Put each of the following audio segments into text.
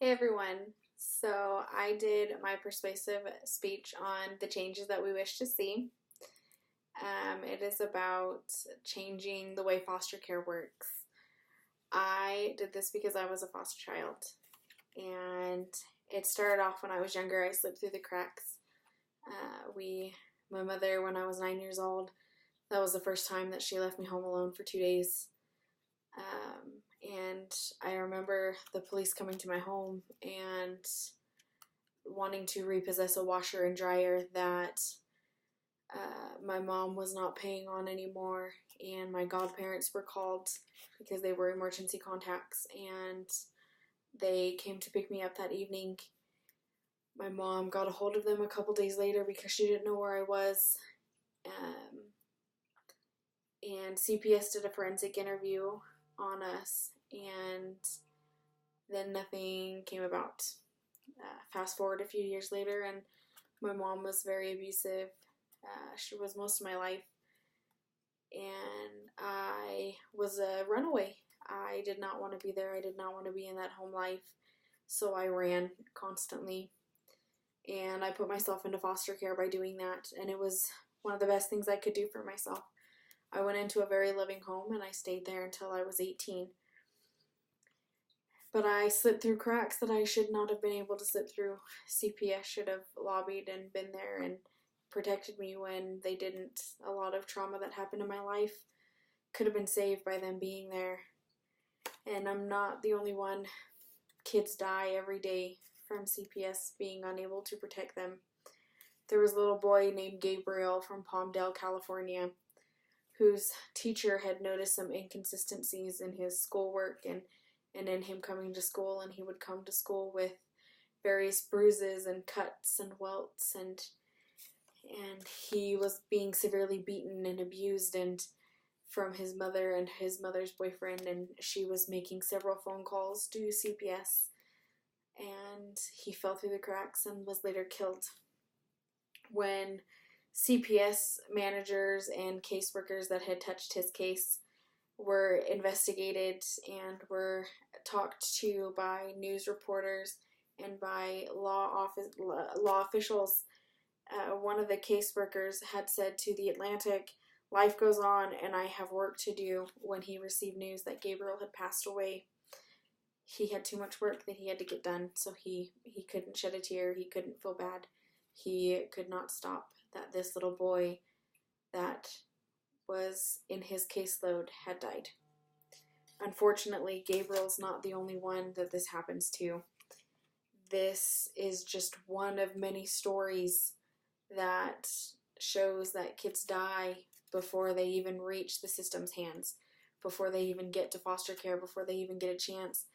Hey everyone. So I did my persuasive speech on the changes that we wish to see. It is about changing the way foster care works. I did this because I was a foster child, and it started off when I was younger. I slipped through the cracks. My mother, when I was 9 years old, that was the first time that she left me home alone for 2 days. And I remember the police coming to my home and wanting to repossess a washer and dryer that my mom was not paying on anymore, and my godparents were called because they were emergency contacts, and they came to pick me up that evening. My mom got a hold of them a couple days later because she didn't know where I was, and CPS did a forensic interview on us, and then nothing came about. Fast forward a few years later, and my mom was very abusive. She was most of my life, and I was a runaway. I did not want to be there. I did not want to be in that home life, so I ran constantly, and I put myself into foster care by doing that, and it was one of the best things I could do for myself. I went into a very loving home, and I stayed there until I was 18. But I slipped through cracks that I should not have been able to slip through. CPS should have lobbied and been there and protected me when they didn't. A lot of trauma that happened in my life could have been saved by them being there. And I'm not the only one. Kids die every day from CPS being unable to protect them. There was a little boy named Gabriel from Palmdale, California, whose teacher had noticed some inconsistencies in his schoolwork and in him coming to school, and he would come to school with various bruises and cuts and welts, and he was being severely beaten and abused and from his mother and his mother's boyfriend, and she was making several phone calls to CPS, and he fell through the cracks and was later killed. When CPS managers and caseworkers that had touched his case were investigated and were talked to by news reporters and by law officials. One of the caseworkers had said to The Atlantic, "Life goes on and I have work to do," when he received news that Gabriel had passed away. He had too much work that he had to get done, so he couldn't shed a tear. He couldn't feel bad. He could not stop that this little boy that was in his caseload had died. Unfortunately, Gabriel's not the only one that this happens to. This is just one of many stories that shows that kids die before they even reach the system's hands, before they even get to foster care, before they even get a chance.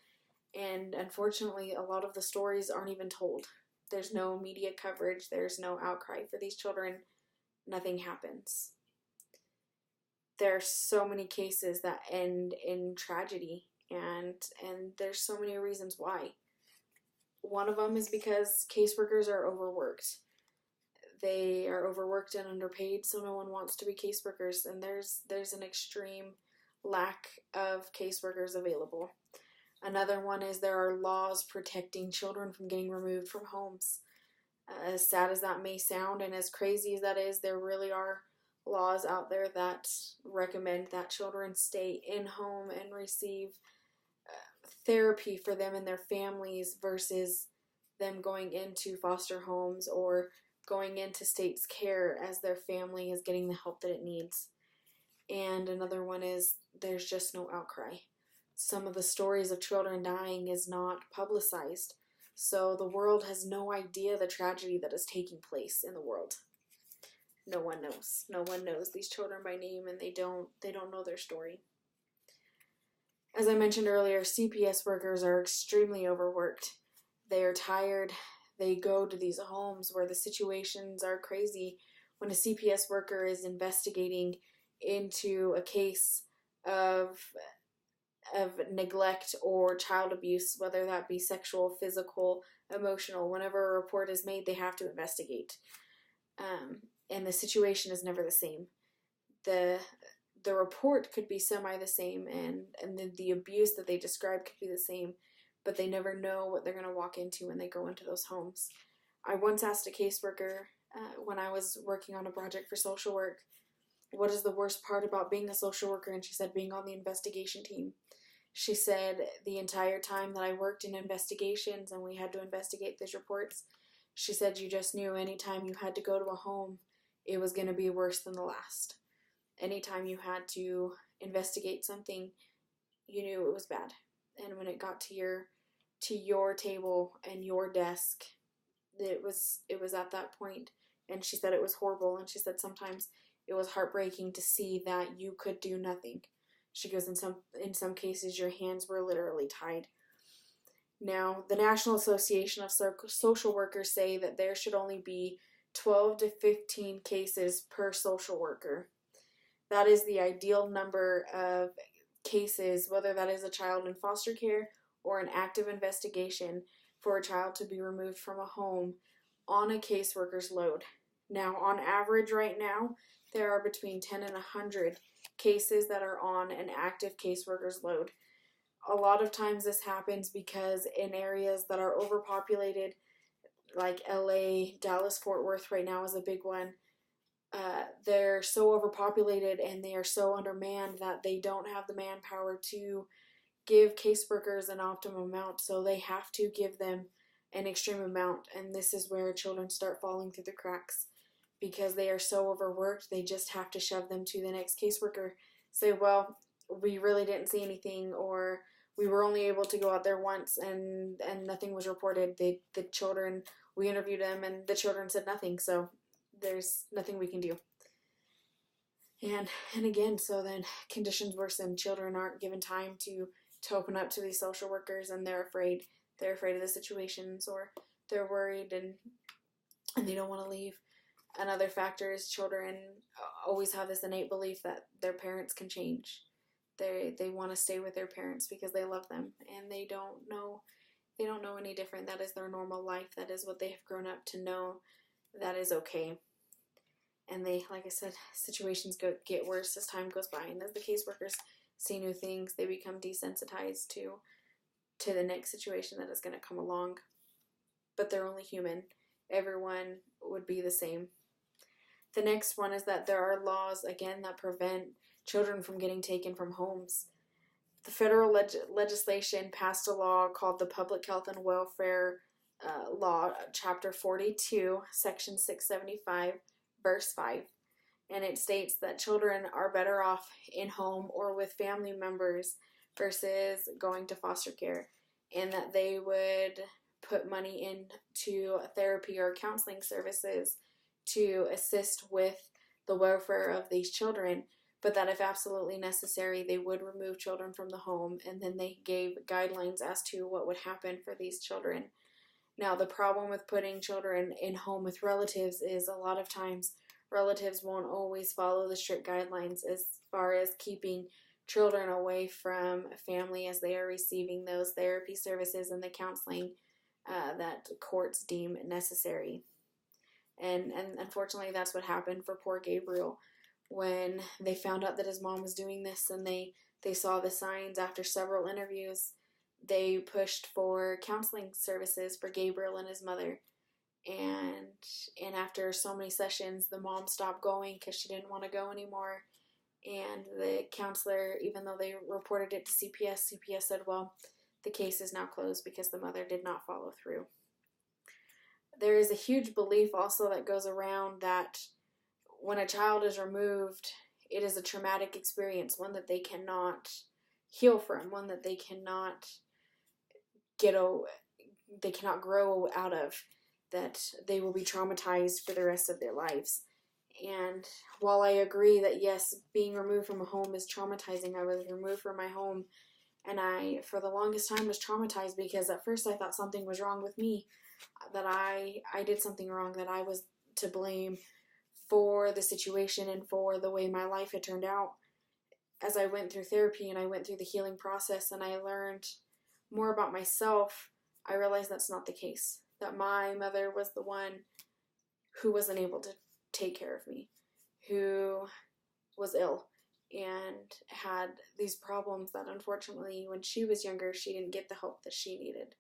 And unfortunately, a lot of the stories aren't even told. There's no media coverage, there's no outcry for these children. Nothing happens. There are so many cases that end in tragedy, and there's so many reasons why. One of them is because caseworkers are overworked. They are overworked and underpaid, so no one wants to be caseworkers, and there's an extreme lack of caseworkers available. Another one is there are laws protecting children from getting removed from homes. As sad as that may sound and as crazy as that is, there really are laws out there that recommend that children stay in home and receive therapy for them and their families versus them going into foster homes or going into state's care as their family is getting the help that it needs. And another one is there's just no outcry. Some of the stories of children dying is not publicized, so the world has no idea the tragedy that is taking place in the world. No one knows. No one knows these children by name, and they don't know their story. As I mentioned earlier, CPS workers are extremely overworked. They are tired. They go to these homes where the situations are crazy. When a CPS worker is investigating into a case of neglect or child abuse, whether that be sexual, physical, emotional, whenever a report is made, they have to investigate. And the situation is never the same. The report could be semi the same, and the abuse that they describe could be the same, but they never know what they're going to walk into when they go into those homes. I once asked a caseworker when I was working on a project for social work, what is the worst part about being a social worker? And she said, being on the investigation team. She said the entire time that I worked in investigations and we had to investigate these reports, she said you just knew anytime you had to go to a home, it was going to be worse than the last. Anytime you had to investigate something, you knew it was bad. And when it got to your table and your desk, it was at that point. And she said it was horrible. And she said sometimes it was heartbreaking to see that you could do nothing. She goes, in some cases, your hands were literally tied. Now, the National Association of Social Workers say that there should only be 12 to 15 cases per social worker. That is the ideal number of cases, whether that is a child in foster care or an active investigation, for a child to be removed from a home on a caseworker's load. Now, on average right now, there are between 10 and 100 cases that are on an active caseworker's load. A lot of times this happens because in areas that are overpopulated, like LA, Dallas, Fort Worth right now is a big one, they're so overpopulated and they are so undermanned that they don't have the manpower to give caseworkers an optimum amount, so they have to give them an extreme amount, and this is where children start falling through the cracks because they are so overworked. They just have to shove them to the next caseworker, say, well, we really didn't see anything, or we were only able to go out there once and nothing was reported. The children, we interviewed them and the children said nothing, so there's nothing we can do. And again, so then conditions worsen. Children aren't given time to open up to these social workers, and they're afraid. They're afraid of the situations, or they're worried and they don't want to leave. Another factor is children always have this innate belief that their parents can change. They want to stay with their parents because they love them, and they don't know any different. That is their normal life. That is what they have grown up to know. That is okay. And they, like I said, situations get worse as time goes by, and as the caseworkers see new things, they become desensitized to the next situation that is going to come along. But they're only human. Everyone would be the same. The next one is that there are laws, again, that prevent children from getting taken from homes. The federal legislation passed a law called the Public Health and Welfare Law, Chapter 42, Section 675, Verse 5. And it states that children are better off in home or with family members versus going to foster care, and that they would put money into therapy or counseling services to assist with the welfare of these children, but that if absolutely necessary, they would remove children from the home, and then they gave guidelines as to what would happen for these children. Now, the problem with putting children in home with relatives is a lot of times relatives won't always follow the strict guidelines as far as keeping children away from family as they are receiving those therapy services and the counseling that courts deem necessary. And unfortunately, that's what happened for poor Gabriel. When they found out that his mom was doing this and they saw the signs after several interviews, they pushed for counseling services for Gabriel and his mother. And after so many sessions, the mom stopped going because she didn't want to go anymore. And the counselor, even though they reported it to CPS said, well, the case is now closed because the mother did not follow through. There is a huge belief also that goes around that when a child is removed, it is a traumatic experience, one that they cannot heal from, one that they cannot grow out of, that they will be traumatized for the rest of their lives. And while I agree that yes, being removed from a home is traumatizing, I was removed from my home, and I, for the longest time, was traumatized because at first I thought something was wrong with me, that I did something wrong, that I was to blame for the situation and for the way my life had turned out. As I went through therapy and I went through the healing process and I learned more about myself, I realized that's not the case. That my mother was the one who wasn't able to take care of me, who was ill, and had these problems that unfortunately when she was younger she didn't get the help that she needed.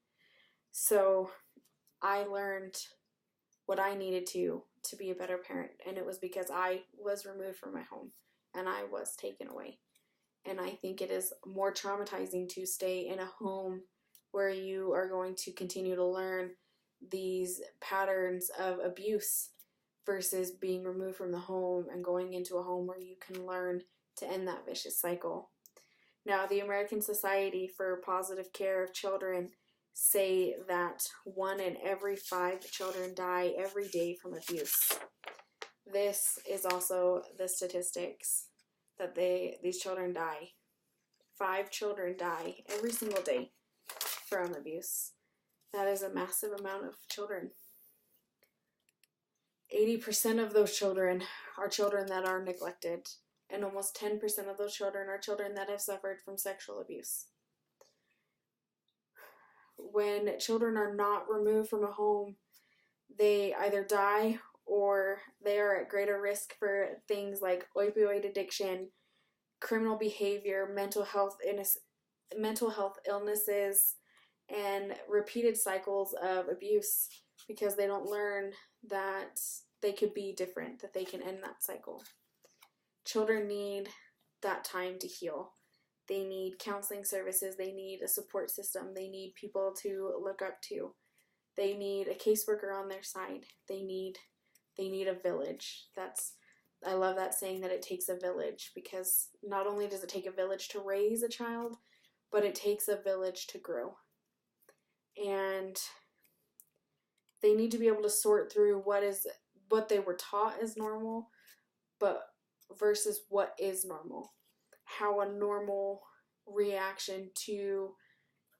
So I learned what I needed to be a better parent, and it was because I was removed from my home and I was taken away. And I think it is more traumatizing to stay in a home where you are going to continue to learn these patterns of abuse versus being removed from the home and going into a home where you can learn to end that vicious cycle. Now, the American Society for Positive Care of Children say that 1 in every 5 children die every day from abuse. This is also the statistics that these children die. 5 children die every single day from abuse. That is a massive amount of children. 80% of those children are children that are neglected, and almost 10% of those children are children that have suffered from sexual abuse. When children are not removed from a home, they either die or they are at greater risk for things like opioid addiction, criminal behavior, mental health illnesses, and repeated cycles of abuse because they don't learn that they could be different, that they can end that cycle. Children need that time to heal. They need counseling services. They need a support system. They need people to look up to. They need a caseworker on their side. They need a village. I love that saying that it takes a village, because not only does it take a village to raise a child, but it takes a village to grow. And they need to be able to sort through what they were taught is normal, but versus what is normal. How a normal reaction to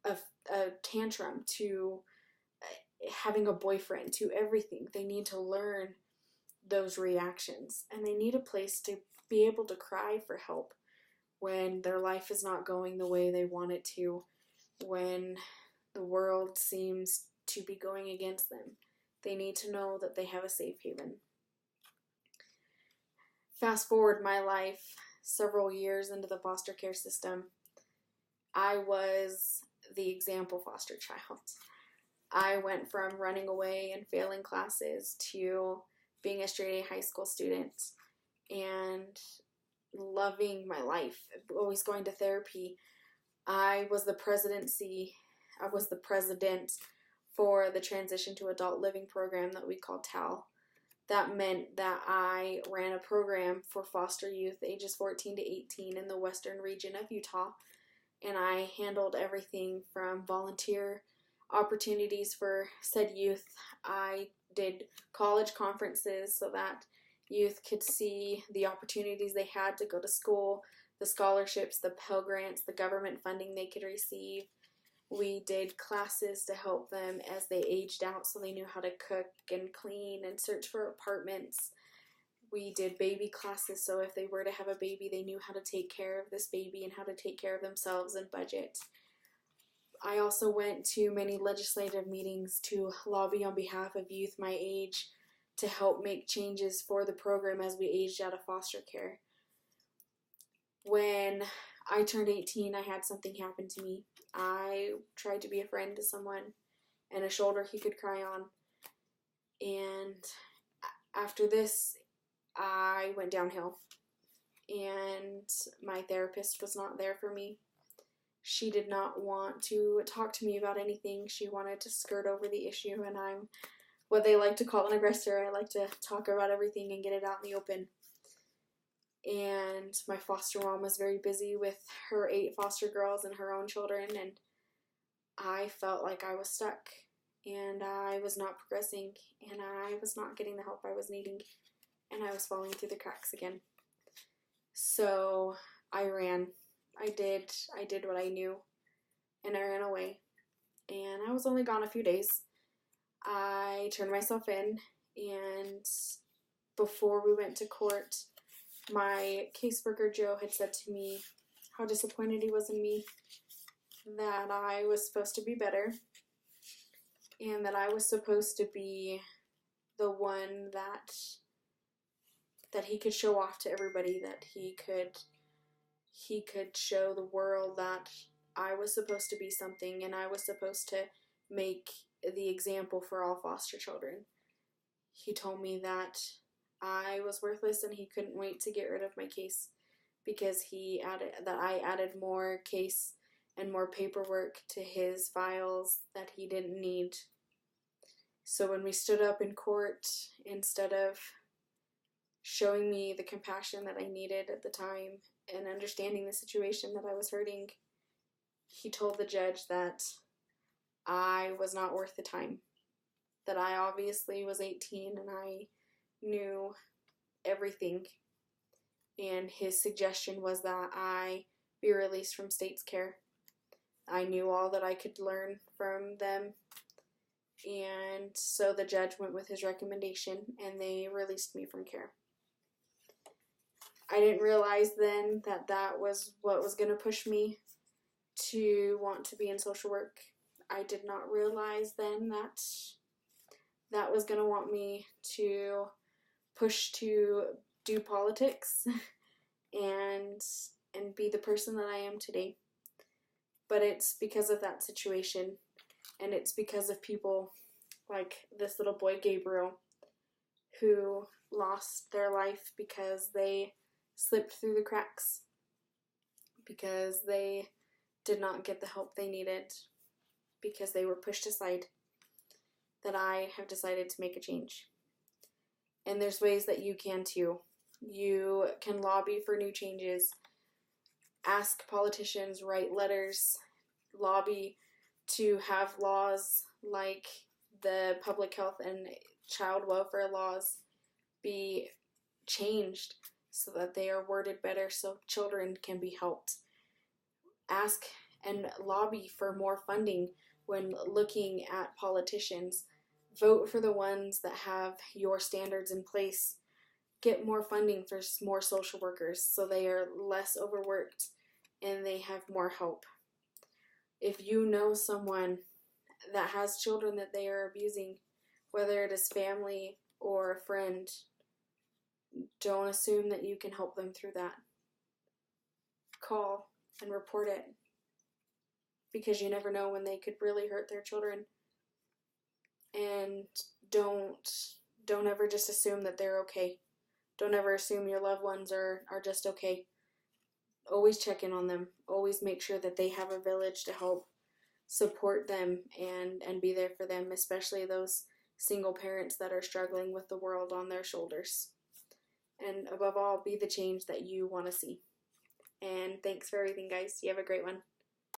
a tantrum, to having a boyfriend, to everything. They need to learn those reactions, and they need a place to be able to cry for help when their life is not going the way they want it to, when the world seems to be going against them. They need to know that they have a safe haven. Fast forward my life several years into the foster care system. I was the example foster child. I went from running away and failing classes to being a straight A high school student and loving my life, always going to therapy. I was the president for the transition to adult living program that we call TAL. That meant that I ran a program for foster youth ages 14 to 18 in the western region of Utah, and I handled everything from volunteer opportunities for said youth. I did college conferences so that youth could see the opportunities they had to go to school, the scholarships, the Pell Grants, the government funding they could receive. We did classes to help them as they aged out so they knew how to cook and clean and search for apartments. We did baby classes so if they were to have a baby, they knew how to take care of this baby and how to take care of themselves and budget. I also went to many legislative meetings to lobby on behalf of youth my age to help make changes for the program as we aged out of foster care. When I turned 18, I had something happen to me. I tried to be a friend to someone and a shoulder he could cry on. And after this, I went downhill. And my therapist was not there for me. She did not want to talk to me about anything. She wanted to skirt over the issue, and I'm what they like to call an aggressor. I like to talk about everything and get it out in the open. And my foster mom was very busy with her 8 foster girls and her own children, and I felt like I was stuck, and I was not progressing, and I was not getting the help I was needing, and I was falling through the cracks again. So I ran. I did what I knew, and I ran away, and I was only gone a few days. I turned myself in, and before we went to court, my caseworker Joe had said to me how disappointed he was in me, that I was supposed to be better, and that I was supposed to be the one that he could show off to everybody, that he could he could show the world that I was supposed to be something and I was supposed to make the example for all foster children. He told me that I was worthless and he couldn't wait to get rid of my case because I added more case and more paperwork to his files that he didn't need. So when we stood up in court, instead of showing me the compassion that I needed at the time and understanding the situation that I was hurting, he told the judge that I was not worth the time. That I obviously was 18 and I knew everything. And his suggestion was that I be released from state's care. I knew all that I could learn from them. And so the judge went with his recommendation and they released me from care. I didn't realize then that that was what was going to push me to want to be in social work. I did not realize then that that was going to want me to push to do politics and be the person that I am today. But it's because of that situation, and it's because of people like this little boy Gabriel who lost their life because they slipped through the cracks, because they did not get the help they needed, because they were pushed aside, that I have decided to make a change. And there's ways that you can too. You can lobby for new changes, ask politicians, write letters, lobby to have laws like the public health and child welfare laws be changed so that they are worded better so children can be helped. Ask and lobby for more funding when looking at politicians. Vote for the ones that have your standards in place. Get more funding for more social workers so they are less overworked and they have more help. If you know someone that has children that they are abusing, whether it is family or a friend, don't assume that you can help them through that. Call and report it, because you never know when they could really hurt their children. And don't ever just assume that they're okay. Don't ever assume your loved ones are just okay. Always check in on them. Always make sure that they have a village to help support them and be there for them, especially those single parents that are struggling with the world on their shoulders. And above all, be the change that you want to see. And thanks for everything, guys. You have a great one.